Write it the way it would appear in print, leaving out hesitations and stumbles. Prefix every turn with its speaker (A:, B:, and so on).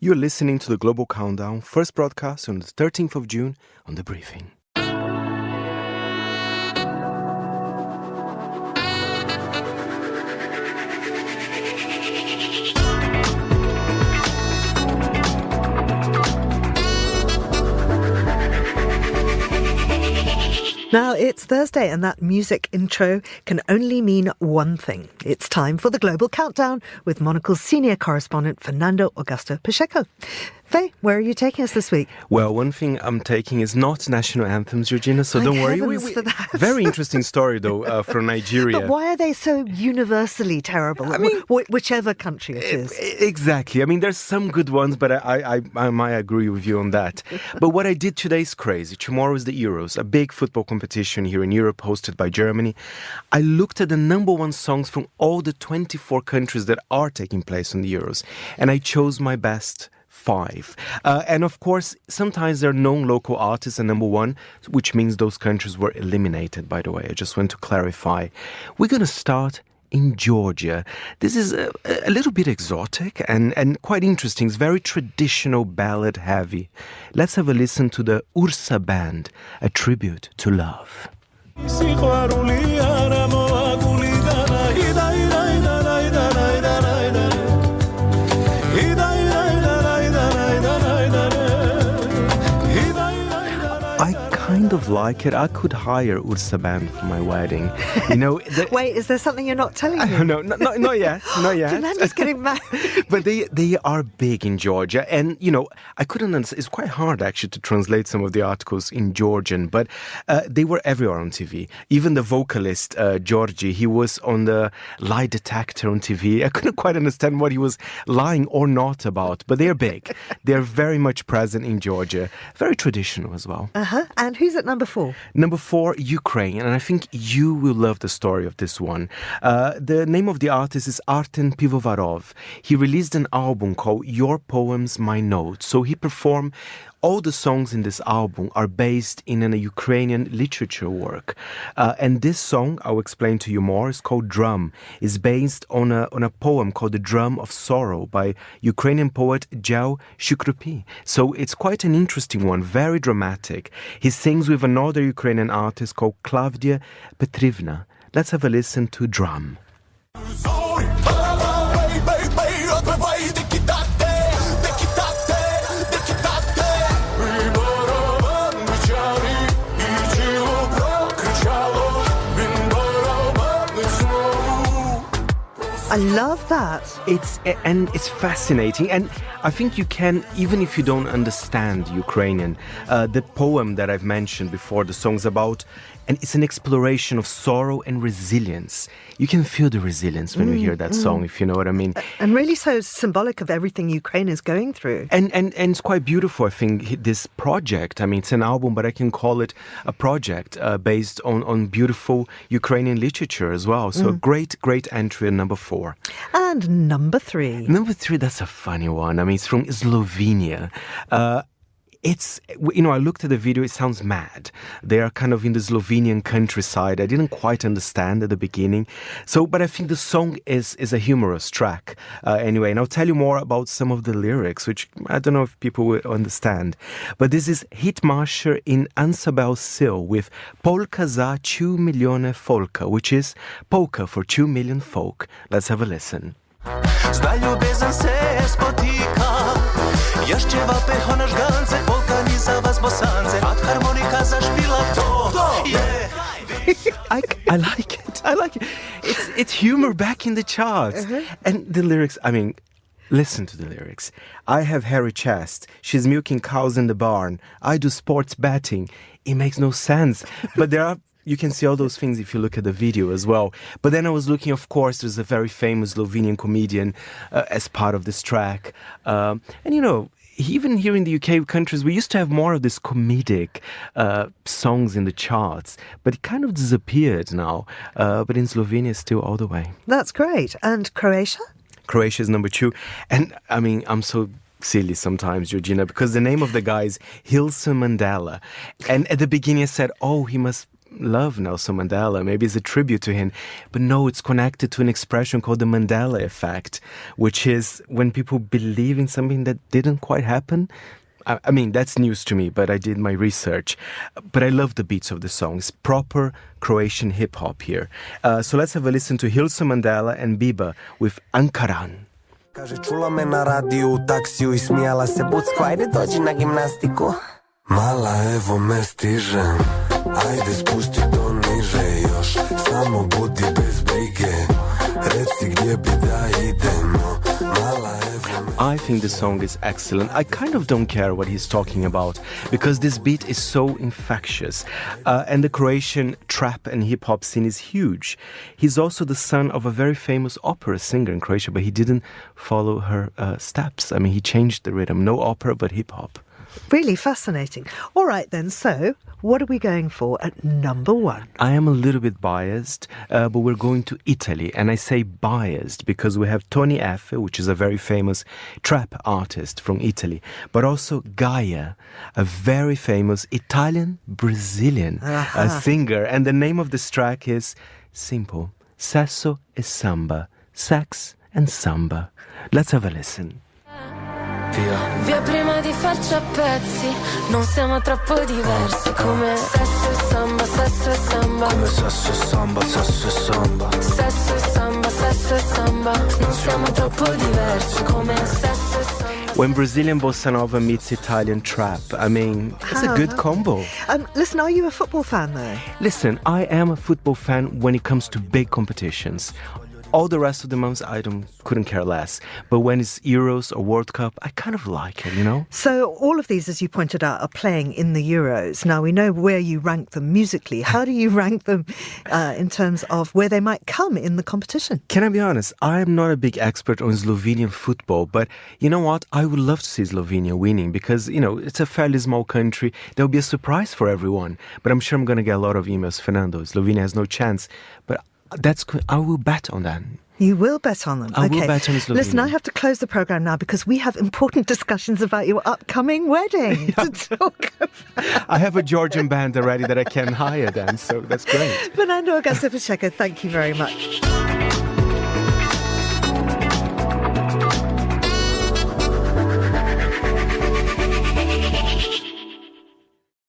A: You're listening to the Global Countdown, first broadcast on the 13th of June on The Briefing.
B: Now, it's Thursday, and that music intro can only mean one thing. It's time for the Global Countdown with Monocle's senior correspondent, Fernando Augusto Pacheco. Faye, where are you taking us this week?
A: Well, one thing I'm taking is not national anthems, Georgina, so don't worry.
B: For that.
A: Very interesting story, though, from Nigeria.
B: But why are they so universally terrible? I mean, whichever country it is.
A: Exactly. I mean, there's some good ones, but I might agree with you on that. But what I did today is crazy. Tomorrow is the Euros, a big football competition here in Europe hosted by Germany. I looked at the number one songs from all the 24 countries that are taking place on the Euros, and I chose my best 5. And of course, sometimes there are known local artists at number 1, which means those countries were eliminated, by the way. I just want to clarify. We're going to start in Georgia. This is a little bit exotic and quite interesting. It's very traditional ballad heavy. Let's have a listen to the Ursa Band, a tribute to love. I kind of like it. I could hire Ursa Band for my wedding. You know.
B: Wait, is there something you're not telling me?
A: No, not yet. Not yet.
B: Fernando's getting mad.
A: But they are big in Georgia, and you know, I couldn't understand. It's quite hard actually to translate some of the articles in Georgian, but they were everywhere on TV. Even the vocalist Georgi, he was on the lie detector on TV. I couldn't quite understand what he was lying or not about, but they're big. They're very much present in Georgia. Very traditional as well.
B: And who's at number 4?
A: Number 4, Ukraine, and I think you will love the story of this one. The name of the artist is Arten Pivovarov. He released an album called Your Poems, My Notes. So he performed. All the songs in this album are based in a Ukrainian literature work. And this song, I'll explain to you more, is called Drum. It's based on a poem called The Drum of Sorrow by Ukrainian poet Jao Shukrupi. So it's quite an interesting one, very dramatic. He sings with another Ukrainian artist called Klavdia Petrivna. Let's have a listen to Drum.
B: I love that.
A: It's fascinating, and I think you can, even if you don't understand Ukrainian, the poem that I've mentioned before, the song's about, and it's an exploration of sorrow and resilience. You can feel the resilience when you hear that song, if you know what I mean.
B: And really so symbolic of everything Ukraine is going through.
A: And it's quite beautiful, I think, this project. I mean, it's an album, but I can call it a project based on beautiful Ukrainian literature as well. So great entry at number 4.
B: And number 3.
A: Number 3, that's a funny one. I mean, it's from Slovenia. It's, you know, I looked at the video, it sounds mad. They are kind of in the Slovenian countryside. I didn't quite understand at the beginning. So, but I think the song is a humorous track anyway. And I'll tell you more about some of the lyrics, which I don't know if people will understand. But this is Hitmarscher in Ansabel Sil with Polka za 2 milione folka, which is polka for 2 million folk. Let's have a listen. I like it. It's humor back in the charts. And the lyrics, I mean, listen to the lyrics. I have hairy chest. She's milking cows in the barn. I do sports betting. It makes no sense. But you can see all those things if you look at the video as well. But then I was looking, of course, there's a very famous Slovenian comedian as part of this track. And you know, even here in the UK countries, we used to have more of this comedic songs in the charts, but it kind of disappeared now. But in Slovenia, still all the way.
B: That's great. And Croatia?
A: Croatia is number 2. And I mean, I'm so silly sometimes, Georgina, because the name of the guy is Hilson Mandela. And at the beginning I said, oh, he must love Nelson Mandela. Maybe it's a tribute to him. But no, it's connected to an expression called the Mandela effect, which is when people believe in something that didn't quite happen. I mean, that's news to me, but I did my research. But I love the beats of the song. It's proper Croatian hip-hop here. So let's have a listen to Hilsa Mandela and Biba with Ankaran.
C: Kaže, čula me na radiju u taksiju I smijala se Bucko, ajde dođi na gimnastiku. Mala, evo me stižem, ajde spusti to niže još, samo budi bez brige, reci gdje bi da idemo. Mala, evo me...
A: I think the song is excellent. I kind of don't care what he's talking about because this beat is so infectious. And the Croatian trap and hip-hop scene is huge. He's also the son of a very famous opera singer in Croatia, but he didn't follow her steps. I mean, he changed the rhythm. No opera, but hip-hop.
B: Really fascinating. All right then, so what are we going for at number 1?
A: I am a little bit biased, but we're going to Italy. And I say biased because we have Tony F, which is a very famous trap artist from Italy, but also Gaia, a very famous Italian-Brazilian singer. And the name of this track is simple, Sesso e Samba, sex and samba. Let's have a listen.
D: Via prima di farci a pezzi, non siamo troppo diversi. Come sesso e samba, sesso e samba. Come sesso e samba, sesso e samba. Sesso e samba, sesso e samba. Non siamo troppo diversi. Come sesso e samba.
A: When Brazilian bossa nova meets Italian trap, I mean, it's a good combo.
B: Listen, are you a football fan though?
A: Listen, I am a football fan when it comes to big competitions. All the rest of the months, couldn't care less. But when it's Euros or World Cup, I kind of like it, you know?
B: So all of these, as you pointed out, are playing in the Euros. Now, we know where you rank them musically. How do you rank them in terms of where they might come in the competition?
A: Can I be honest? I am not a big expert on Slovenian football, but you know what? I would love to see Slovenia winning because, you know, it's a fairly small country. There'll be a surprise for everyone. But I'm sure I'm going to get a lot of emails. Fernando, Slovenia has no chance. But I will bet on that.
B: You will bet on them.
A: I will bet on Slovenia.
B: Listen, I have to close the programme now because we have important discussions about your upcoming wedding to talk about.
A: I have a Georgian band already that I can hire then, so that's great.
B: Fernando, Augusto, Pacheco, thank you very much.